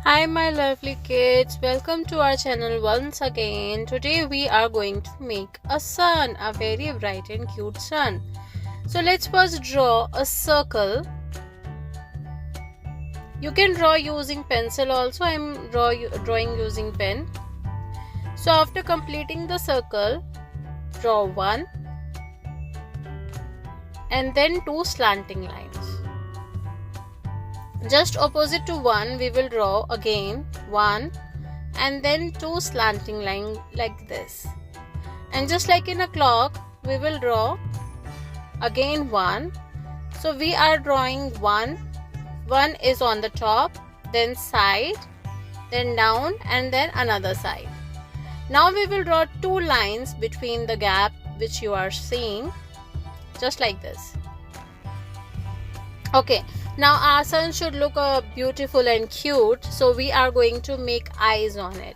Hi my lovely kids, welcome to our channel once again. Today we are going to make a sun, a very bright and cute sun. So let's first draw a circle. You can draw using pencil also. I am drawing using pen. So after completing the circle, draw one and then two slanting lines. Just opposite to one, we will draw again one and then two slanting lines like this. And just like in a clock, we will draw again one. So we are drawing one. One is on the top, then side, then down, and then another side. Now we will draw two lines between the gap which you are seeing, just like this. Okay, now our sun should look beautiful and cute, so we are going to make eyes on it.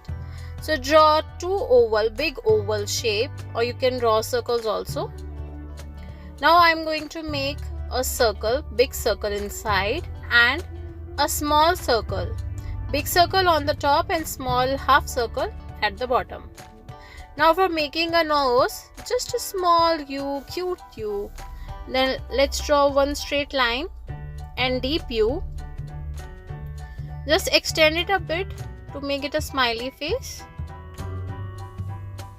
So draw two big oval shape, or you can draw circles also. Now I am going to make a circle, big circle inside and a small circle. Big circle on the top and small half circle at the bottom. Now for making a nose, just a small U, cute U. Then let's draw one straight line and deep U. Just extend it a bit to make it a smiley face.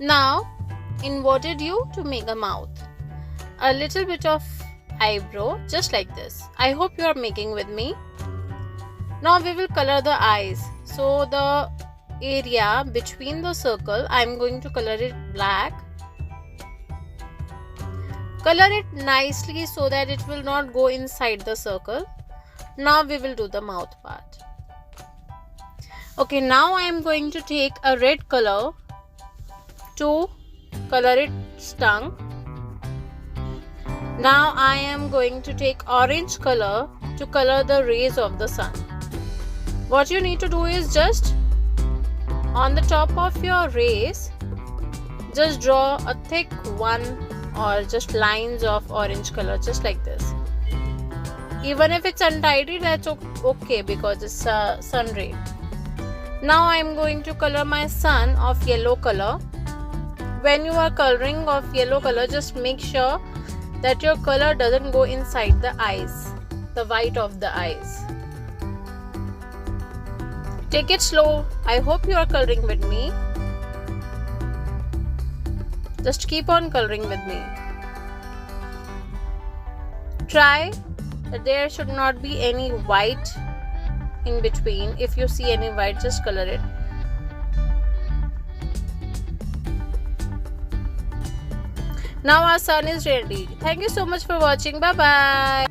Now inverted U to make a mouth. A little bit of eyebrow, just like this. I hope you are making with me. Now we will color the eyes. So the area between the circle, I am going to color it black. Color it nicely so that it will not go inside the circle. Now we will do the mouth part. Okay, now I am going to take a red color to color its tongue. Now I am going to take orange color to color the rays of the sun. What you need to do is just on the top of your rays, just draw a thick one or just lines of orange color, just like this. Even if it's untidy, that's okay because it's a sun ray. Now I am going to color my sun of yellow color. When you are coloring of yellow color, just make sure that your color doesn't go inside the eyes, the white of the eyes. Take it slow. I hope you are coloring with me. Just keep on coloring with me. Try that there should not be any white in between. If you see any white, just color it. Now our sun is ready. Thank you so much for watching. Bye bye.